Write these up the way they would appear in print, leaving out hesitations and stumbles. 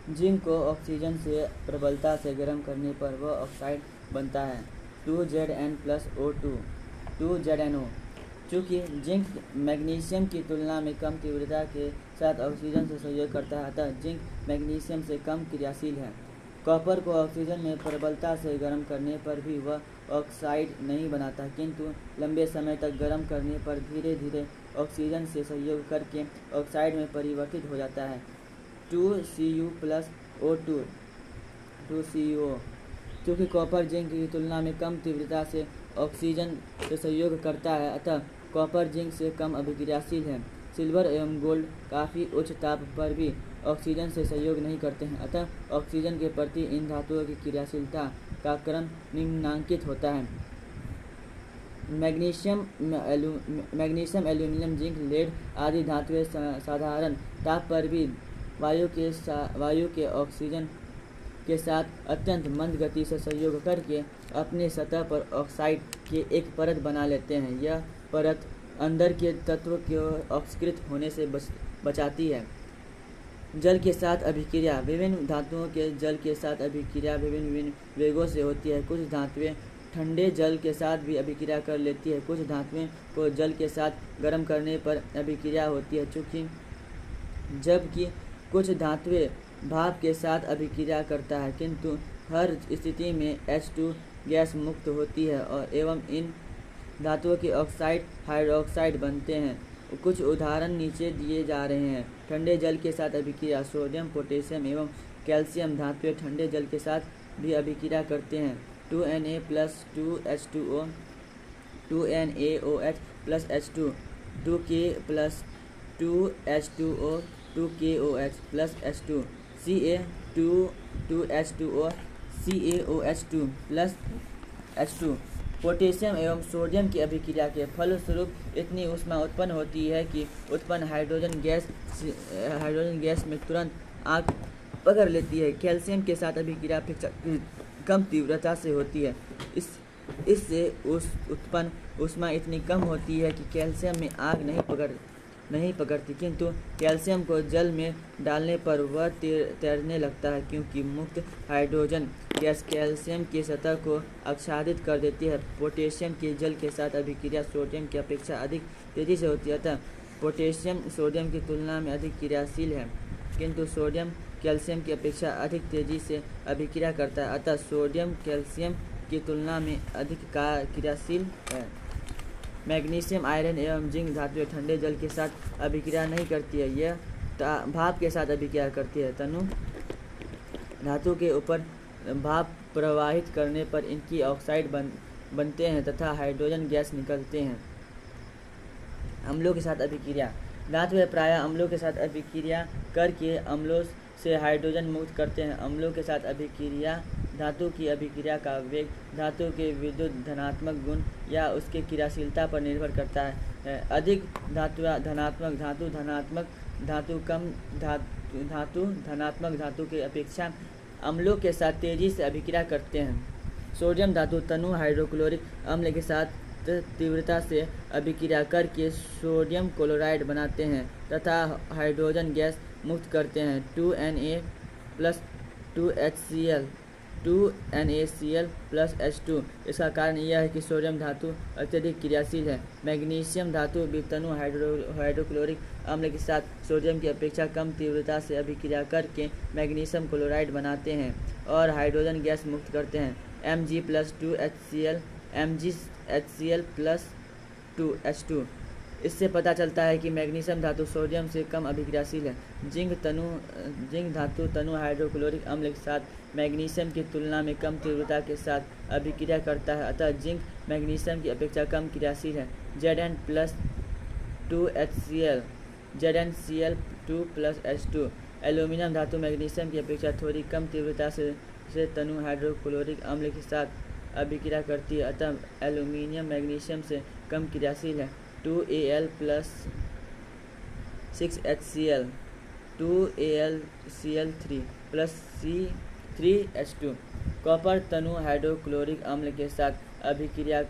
Zinc को oxygen से प्रबलता से गर्म करने पर वह ऑक्साइड बनता है 2Zn+O2 2ZnO। चूँकि जिंक मैग्नीशियम की तुलना में कम तीव्रता के साथ ऑक्सीजन से सहयोग करता है, अतः जिंक मैग्नीशियम से कम क्रियाशील है। कॉपर को ऑक्सीजन में प्रबलता से गर्म करने पर भी वह ऑक्साइड नहीं बनाता, किंतु लंबे समय तक गर्म करने पर धीरे धीरे ऑक्सीजन से सहयोग करके ऑक्साइड में परिवर्तित हो जाता है 2Cu+O2 2CuO। चूँकि कॉपर जिंक की तुलना में कम तीव्रता से ऑक्सीजन से सहयोग करता है, अतः कॉपर जिंक से कम अभिक्रियाशील है। सिल्वर एवं गोल्ड काफ़ी उच्च ताप पर भी ऑक्सीजन से सहयोग नहीं करते हैं, अतः ऑक्सीजन के प्रति इन धातुओं की क्रियाशीलता का क्रम निम्नांकित होता है। मैग्नीशियम, एल्यूमिनियम, जिंक, लेड आदि धातुएं साधारण ताप पर भी वायु के ऑक्सीजन के साथ अत्यंत मंद गति से सहयोग करके अपने सतह पर ऑक्साइड की एक परत बना लेते हैं। यह परत अंदर के तत्व को ऑक्सीकृत होने से बचाती है। जल के साथ अभिक्रिया। विभिन्न धातुओं के जल के साथ अभिक्रिया विभिन्न वेगों से होती है। कुछ धातुएं ठंडे जल के साथ भी अभिक्रिया कर लेती है। कुछ धातुओं को जल के साथ गर्म करने पर अभिक्रिया होती है, जबकि कुछ धातुएं भाप के साथ अभिक्रिया करता है, किंतु हर स्थिति में H2 गैस मुक्त होती है और एवं इन धातुओं के ऑक्साइड हाइड्रोक्साइड बनते हैं। कुछ उदाहरण नीचे दिए जा रहे हैं। ठंडे जल के साथ अभिक्रिया। सोडियम, पोटेशियम एवं कैल्शियम धातुएं ठंडे जल के साथ भी अभिक्रिया करते हैं। 2Na+2H2O 2NaOH+H2 2K+2H2O 2KOH+H2 Ca2H2O CaOH2+H2। Potassium एवं सोडियम की अभिक्रिया के फलस्वरूप इतनी ऊष्मा उत्पन्न होती है कि उत्पन्न हाइड्रोजन गैस में तुरंत आग पकड़ लेती है। कैल्शियम के साथ अभिक्रिया अपेक्षाकृत कम तीव्रता से होती है। इससे उत्पन्न ऊष्मा इतनी कम होती है कि कैल्शियम में आग नहीं पकड़ती, किंतु कैल्शियम को जल में डालने पर वह तैरने लगता है, क्योंकि मुक्त हाइड्रोजन गैस कैल्शियम की सतह को आच्छादित कर देती है। पोटेशियम की जल के साथ अभिक्रिया सोडियम की अपेक्षा अधिक तेजी से होती है, अतः पोटेशियम सोडियम की तुलना में अधिक क्रियाशील है, किंतु सोडियम कैल्शियम की अपेक्षा अधिक तेजी से अभिक्रिया करता है, अतः सोडियम कैल्शियम की तुलना में अधिक क्रियाशील है। मैग्नीशियम, आयरन एवं जिंक धातुएं ठंडे जल के साथ अभिक्रिया नहीं करती है, यह भाप के साथ अभिक्रिया करती है। तनु धातु के ऊपर भाप प्रवाहित करने पर इनकी ऑक्साइड बनते हैं तथा हाइड्रोजन गैस निकलते हैं। अम्लों के साथ अभिक्रिया। धातुएं प्रायः अम्लों के साथ अभिक्रिया करके अम्लों से हाइड्रोजन मुक्त करते हैं। अम्लों के साथ अभिक्रिया धातु की अभिक्रिया का वेग धातु के विद्युत धनात्मक गुण या उसके क्रियाशीलता पर निर्भर करता है। अधिक धनात्मक धातु कम धनात्मक धातु की अपेक्षा अम्लों के साथ तेजी से अभिक्रिया करते हैं। सोडियम धातु तनु हाइड्रोक्लोरिक अम्ल के साथ तीव्रता से अभिक्रिया करके सोडियम क्लोराइड बनाते हैं तथा हाइड्रोजन गैस मुक्त करते हैं 2Na+2HCl+H2। इसका कारण यह है कि सोडियम धातु अत्यधिक क्रियाशील है। मैग्नीशियम धातु भी तनु हाइड्रोक्लोरिक अम्ल के साथ सोडियम की अपेक्षा कम तीव्रता से अभिक्रिया करके मैग्नीशियम क्लोराइड बनाते हैं और हाइड्रोजन गैस मुक्त करते हैं MgHCl+2H2। इससे पता चलता है कि मैग्नीशियम धातु सोडियम से कम अभिक्रियाशील है। जिंक धातु तनु हाइड्रोक्लोरिक अम्ल के साथ मैग्नीशियम की तुलना में कम तीव्रता के साथ अभिक्रिया करता है, अतः जिंक मैग्नीशियम की अपेक्षा कम क्रियाशील है। ZnCl2+H2। एल्यूमिनियम धातु मैग्नीशियम की अपेक्षा थोड़ी कम तीव्रता से तनु हाइड्रोक्लोरिक अम्ल के साथ अभिक्रिया करती है, अतः एल्यूमिनियम मैग्नीशियम से कम क्रियाशील है। 2Al+6HCl 2AlCl3+C3H2। कॉपर तनु हाइड्रोक्लोरिक अम्ल के साथ अभिक्रिया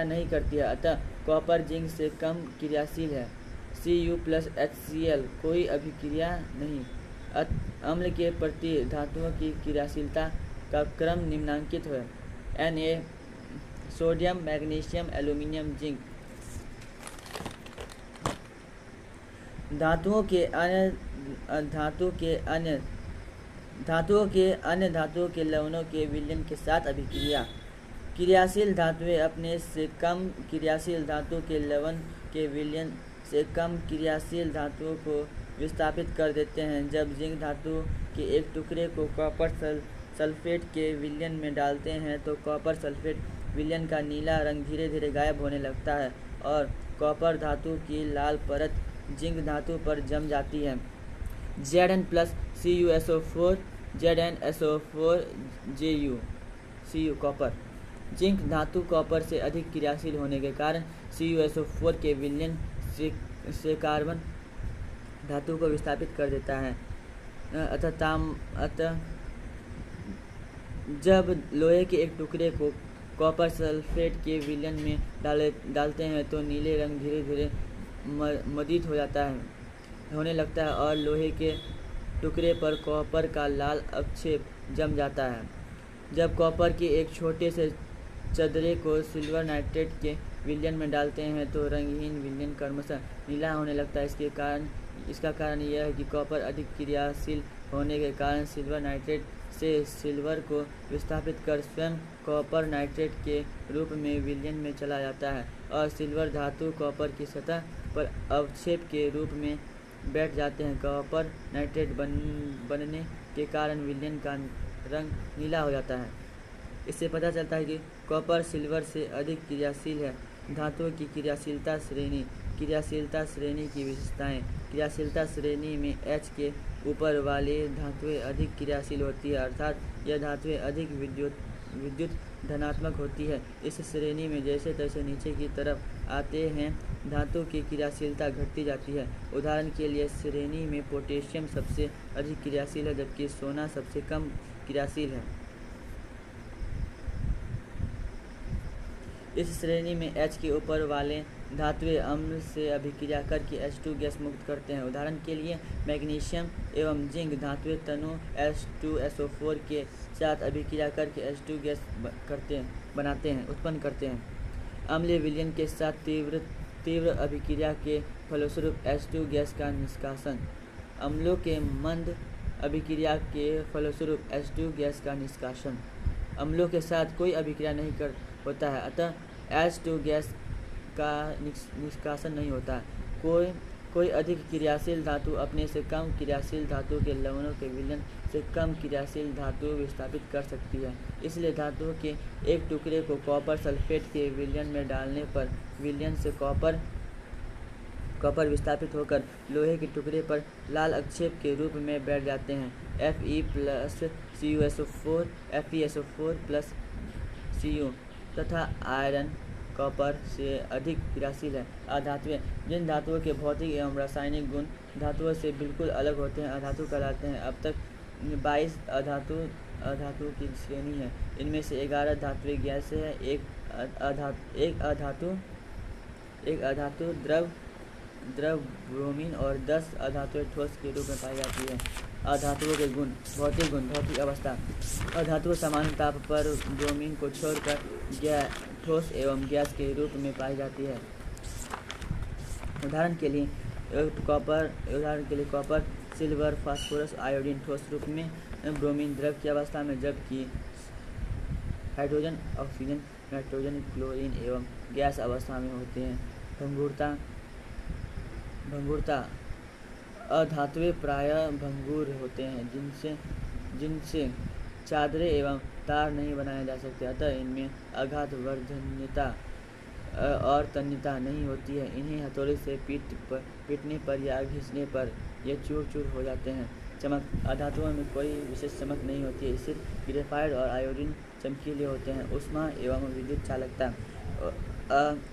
नहीं करती है, अतः कॉपर जिंक से कम क्रियाशील है। Cu+HCl कोई अभिक्रिया नहीं। अम्ल के प्रति धातुओं की क्रियाशीलता का क्रम निम्नांकित है। Na sodium, magnesium, aluminium, zinc. धातुओं के अन्य धातुओं के लवणों के विलयन के साथ अभिक्रिया। क्रियाशील धातुएं अपने से कम क्रियाशील धातु के लवण के विलयन से कम क्रियाशील धातुओं को विस्थापित कर देते हैं। जब जिंक धातु के एक टुकड़े को कॉपर सल्फेट के विलयन में डालते हैं तो कॉपर सल्फेट विलयन का नीला रंग धीरे धीरे गायब होने लगता है और कॉपर धातु की लाल परत जिंक धातु पर जम जाती है। Zn+CuSO4 ZnSO4 Cu copper. Zinc धातु कॉपर से अधिक क्रियाशील होने के कारण CuSO4 के विलयन से कार्बन धातु को विस्थापित कर देता है। अतः जब लोहे के एक टुकड़े को कॉपर सल्फेट के विलयन में डालते हैं तो नीले रंग धीरे धीरे मदित होने लगता है और लोहे के टुकड़े पर कॉपर का लाल अवक्षेप जम जाता है। जब कॉपर के एक छोटे से चदरे को सिल्वर नाइट्रेट के विलयन में डालते हैं तो रंगहीन विलयन क्रमशः नीला होने लगता है। इसका कारण यह है कि कॉपर अधिक क्रियाशील होने के कारण सिल्वर नाइट्रेट से सिल्वर को विस्थापित कर स्वयं कॉपर नाइट्रेट के रूप में विलयन में चला जाता है और सिल्वर धातु कॉपर की सतह पर अवक्षेप के रूप में बैठ जाते हैं। कॉपर नाइट्रेट बनने के कारण विलयन का रंग नीला हो जाता है। इससे पता चलता है कि कॉपर सिल्वर से अधिक क्रियाशील है। धातुओं की क्रियाशीलता श्रेणी। क्रियाशीलता श्रेणी की विशेषताएं। क्रियाशीलता श्रेणी में H के ऊपर वाली धातुएं अधिक क्रियाशील होती है, अर्थात यह धातुएं अधिक विद्युत धनात्मक होती है। इस श्रेणी में जैसे तैसे नीचे की तरफ आते हैं धातु की क्रियाशीलता घटती जाती है। उदाहरण के लिए श्रेणी में पोटेशियम सबसे अधिक क्रियाशील है जबकि सोना सबसे कम क्रियाशील है। इस श्रेणी में H के ऊपर वाले धातुएं अम्ल से अभिक्रिया करके H2 गैस मुक्त करते हैं। उदाहरण के लिए मैग्नीशियम एवं जिंक धातुएं तनु H2SO4 के साथ अभिक्रिया करके H2 गैस उत्पन्न करते हैं। अम्लीय विलयन के साथ तीव्र अभिक्रिया के फलस्वरूप H2 गैस का निष्कासन। अम्लों के मंद अभिक्रिया के फलस्वरूप H2 गैस का निष्कासन। अम्लों के साथ कोई अभिक्रिया नहीं होता है, अतः H2 गैस का निष्कासन नहीं होता। कोई अधिक क्रियाशील धातु अपने से कम क्रियाशील धातु के लवणों के विलयन से कम क्रियाशील धातु विस्थापित कर सकती है। इसलिए धातुओं के एक टुकड़े को कॉपर सल्फेट के विलयन में डालने पर विलयन से कॉपर विस्थापित होकर लोहे के टुकड़े पर लाल अवक्षेप के रूप में बैठ जाते हैं। Fe+CuSO4 तथा आयरन कॉपर से अधिक क्रियाशील है। अधातुएं। जिन धातुओं के भौतिक एवं रासायनिक गुण धातुओं से बिल्कुल अलग होते हैं अधातु कहलाते हैं। अब तक 22 अधातु की श्रेणी है। इनमें से 11 धातुएं गैस है, एक अधातु द्रव ब्रोमीन और 10 अधातुएं ठोस के रूप में पाई जाती है। अधातुओं के गुण। भौतिक अवस्था। अधातुएं सामान्य ताप पर ब्रोमीन को छोड़कर ठोस एवं गैस के रूप में पाई जाती है। उदाहरण के लिए कॉपर, सिल्वर, फास्फोरस, आयोडीन ठोस रूप में, ब्रोमीन द्रव की अवस्था में, जबकि हाइड्रोजन, ऑक्सीजन, नाइट्रोजन, क्लोरीन एवं गैस अवस्था में होते हैं। भंगुरता। अधातुएं प्रायः भंगुर होते हैं जिनसे चादरें एवं तार नहीं बनाए जा सकते, अतः इनमें आघात वर्धन्यता और तन्यता नहीं होती है। इन्हें हथौड़े से पीटने पर या घिसने पर ये चूर हो जाते हैं। चमक। अधातुओं में कोई विशेष चमक नहीं होती है, सिर्फ ग्रेफाइट और आयोडीन चमकीले होते हैं। ऊष्मा एवं विद्युत चालकता।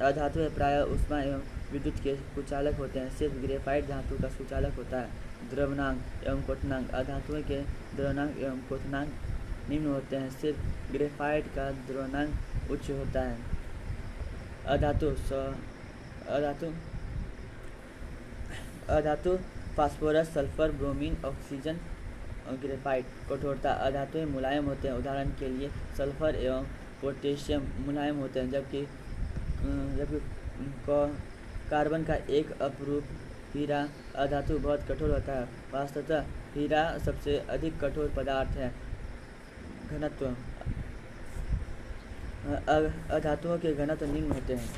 अधातुएं प्रायः ऊष्मा एवं विद्युत के कुचालक होते हैं, सिर्फ ग्रेफाइट धातु का सुचालक होता है। द्रवनांक एवं क्वथनांक। अधातुओं के द्रवनांक एवं क्वथनांक निम्न होते हैं, सिर्फ ग्रेफाइट का द्रवनांक उच्च होता है। अधातु फास्फोरस, सल्फर, ब्रोमीन, ऑक्सीजन और ग्रेफाइट। कठोरता, अधातुएं मुलायम होते हैं, उदाहरण के लिए सल्फर एवं पोटेशियम मुलायम होते हैं, जबकि कार्बन का एक अपरूप हीरा अधातु बहुत कठोर होता है। वास्तवतः हीरा सबसे अधिक कठोर पदार्थ है। घनत्व, अधातुओं के घनत्व निम्न होते हैं।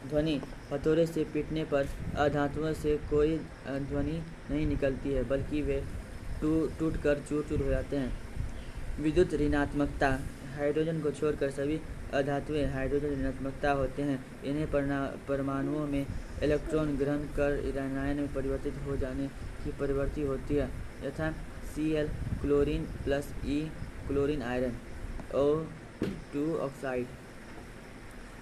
ध्वनि, हथौड़े से पीटने पर अधातुओं से कोई ध्वनि नहीं निकलती है, बल्कि वे टूटकर चूर-चूर हो जाते हैं। विद्युत ऋणात्मकता, हाइड्रोजन को छोड़कर सभी अधातुएं हाइड्रोजन ऋणात्मकता होते हैं। इन्हें परमाणुओं में इलेक्ट्रॉन ग्रहण कर आयन में परिवर्तित हो जाने की प्रवृत्ति होती है, यथा Cl chlorine plus E chlorine iron, O2 oxide.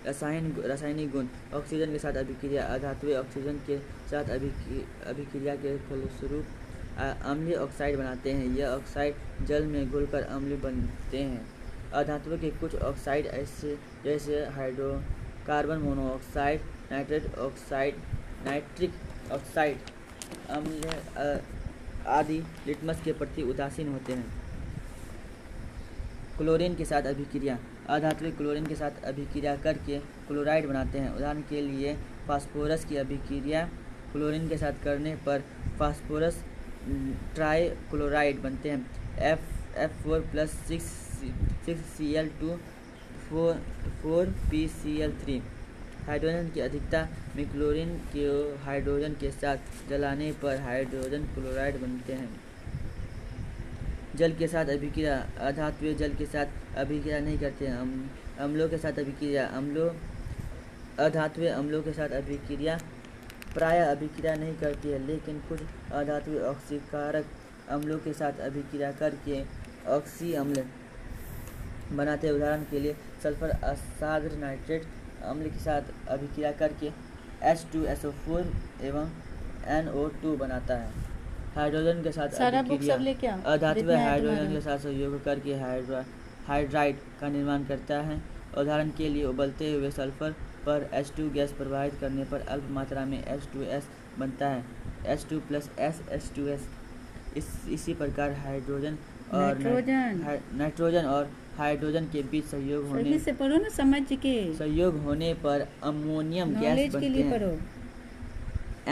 रासायनिक गुण, ऑक्सीजन के साथ अभिक्रिया, अधातुएं ऑक्सीजन के साथ अभिक्रिया के फलस्वरूप अम्लीय ऑक्साइड बनाते हैं। यह ऑक्साइड जल में घुलकर अम्लीय बनते हैं। अधातुओं के कुछ ऑक्साइड ऐसे जैसे कार्बन मोनोऑक्साइड, नाइट्रिक ऑक्साइड अम्ल आदि लिटमस के प्रति उदासीन होते हैं। क्लोरीन के साथ अभिक्रिया, अधातुएं क्लोरीन के साथ अभिक्रिया करके क्लोराइड बनाते हैं। उदाहरण के लिए फास्फोरस की अभिक्रिया क्लोरीन के साथ करने पर फास्फोरस ट्राइक्लोराइड बनते हैं। F4 plus 6Cl2 4PCl3। Hydrogen की अधिकता में क्लोरीन के हाइड्रोजन के साथ जलाने पर हाइड्रोजन क्लोराइड बनते हैं। जल के साथ अभिक्रिया, अधातुएं जल के साथ अभिक्रिया नहीं करते हैं। अम्लों के साथ अभिक्रिया, अधातुएं अम्लों के साथ अभिक्रिया प्रायः अभिक्रिया नहीं करती है, लेकिन कुछ अधातुएं ऑक्सीकारक अम्लों के साथ अभिक्रिया करके ऑक्सी अम्ल बनाते हैं। उदाहरण के लिए सल्फर असाध्य नाइट्रेट अम्ल के साथ अभिक्रिया करके H2SO4 एवं NO2 बनाता है। हाइड्रोजन के साथ अभिक्रिया, अधातुएं हाइड्रोजन के साथ सहयोग करके हाइड्राइड का निर्माण करता है। उदाहरण के लिए उबलते हुए सल्फर पर H2 गैस प्रवाहित करने पर अल्प मात्रा में H2S बनता है, H2 प्लस S H2S। इसी प्रकार नाइट्रोजन और हाइड्रोजन के बीच सहयोग होने पर अमोनियम गैस बनते हैं,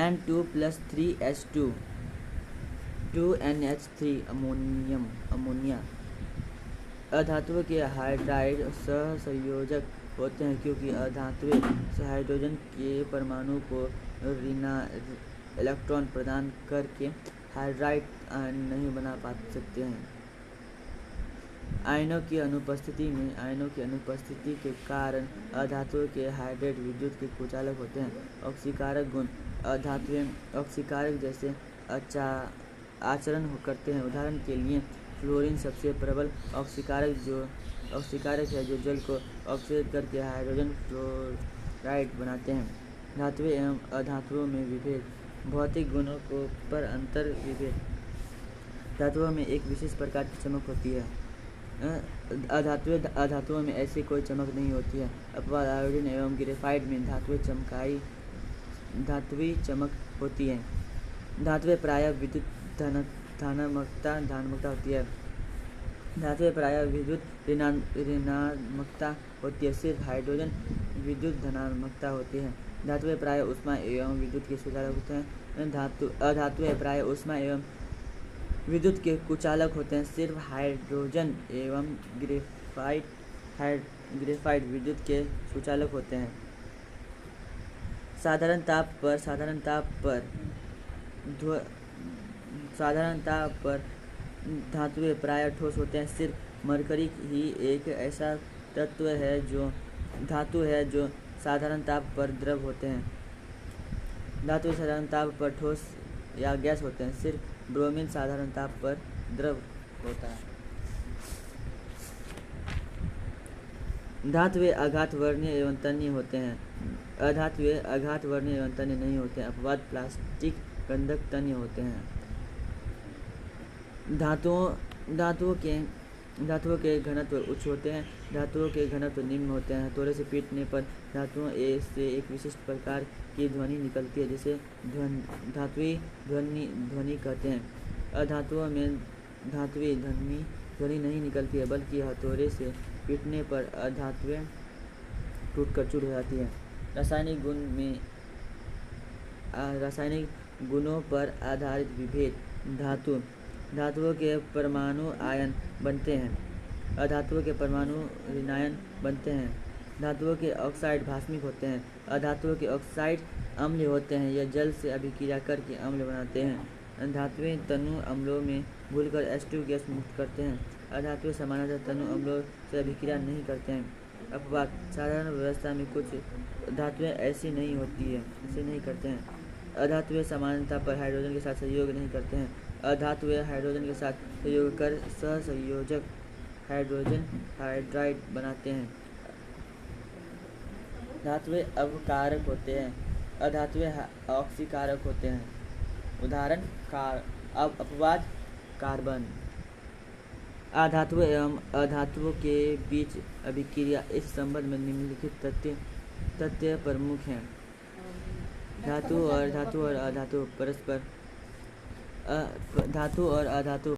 N2 plus 3H2 2NH3 ammonia. अधातुओं के हाइड्राइड सहसंयोजक होते हैं, क्योंकि अधातुएं हाइड्रोजन के परमाणु को इलेक्ट्रॉन प्रदान करके हाइड्राइड आयन नहीं बना सकते हैं। आयनों की अनुपस्थिति के कारण अधातुओं के हाइड्राइड विद्युत के कुचालक होते हैं। ऑक्सीकारक गुण, अधातुएं ऑक्सीकारक जैसे आचरण करते हैं। उदाहरण के लिए फ्लोरीन सबसे प्रबल ऑक्सीकारक है, जो जल को ऑक्सीकृत करके हाइड्रोजन फ्लोराइड बनाते हैं। धातुएं एवं अधातुओं में विभेद, भौतिक गुणों पर अंतर विभेद। धातुओं में एक विशेष प्रकार की चमक होती है, अधातुओं में ऐसी कोई चमक नहीं होती है। अपवाद आयोडीन एवं ग्रेफाइट में धातुवी चमक होती है। धातुएं प्रायः विद्युत धनात्मकता होती है। धातुएं प्रायः विद्युत ऋणात्मकता होती है, सिर्फ हाइड्रोजन विद्युत धनात्मकता होती है। धातुएं प्रायः ऊष्मा एवं विद्युत के सुचालक होते हैं। अधातुएं प्रायः ऊष्मा एवं विद्युत के कुचालक होते हैं, सिर्फ हाइड्रोजन एवं ग्रेफाइट विद्युत के सुचालक होते हैं। साधारण ताप पर धातुएं प्रायः ठोस होते हैं, सिर्फ मरकरी ही एक ऐसा धातु है जो साधारण ताप पर द्रव होते हैं। धातुएं साधारण ताप पर ठोस या गैस होते हैं, सिर्फ ब्रोमीन साधारण ताप पर द्रव होता है। धातुएं आघातवर्णीय एवं तन्य होते हैं, अधातुएं आघातवर्णीय एवं तन्य नहीं होते हैं। अपवाद प्लास्टिक गंधक तन्य होते हैं। धातुओं के धातुओं के घनत्व उच्च होते हैं, धातुओं के घनत्व निम्न होते हैं। हथौड़े से पीटने पर धातुओं से एक विशिष्ट प्रकार की ध्वनि निकलती है, जिसे धात्विक ध्वनि कहते हैं। अधातुओं में धात्विक ध्वनि नहीं निकलती है, बल्कि हथौड़े से पीटने पर अधातुएं टूटकर चूर हो जाती है। रासायनिक गुणों पर आधारित विभेद। धातुओं के परमाणु आयन बनते हैं, अधातुओं के परमाणु ऋणायन बनते हैं। धातुओं के ऑक्साइड भास्मिक होते हैं, अधातुओं के ऑक्साइड अम्लीय होते हैं। यह जल से अभिक्रिया करके अम्ल बनाते हैं। धातुएं तनु अम्लों में घुलकर H2 गैस मुक्त करते हैं। अधातुएं सामान्यतः तनु अम्लों से अभिक्रिया नहीं करते हैं। अपवाद: साधारण व्यवस्था में कुछ धातुएं ऐसे नहीं करते हैं। अधातुएं सामान्यतः पर हाइड्रोजन के साथ सहयोग नहीं करते हैं। अधातुएं हाइड्रोजन के साथ सहयोग कर सहसंयोजक हाइड्रोजन हाइड्राइड बनाते हैं। धातुएं अवकारक होते हैं, अधातुएं ऑक्सीकारक होते हैं। उदाहरण: अपवाद कार्बन। अधातुओं एवं अधातुओं के बीच अभिक्रिया। इस संबंध में निम्नलिखित तथ्य प्रमुख हैं। धातु और अधातु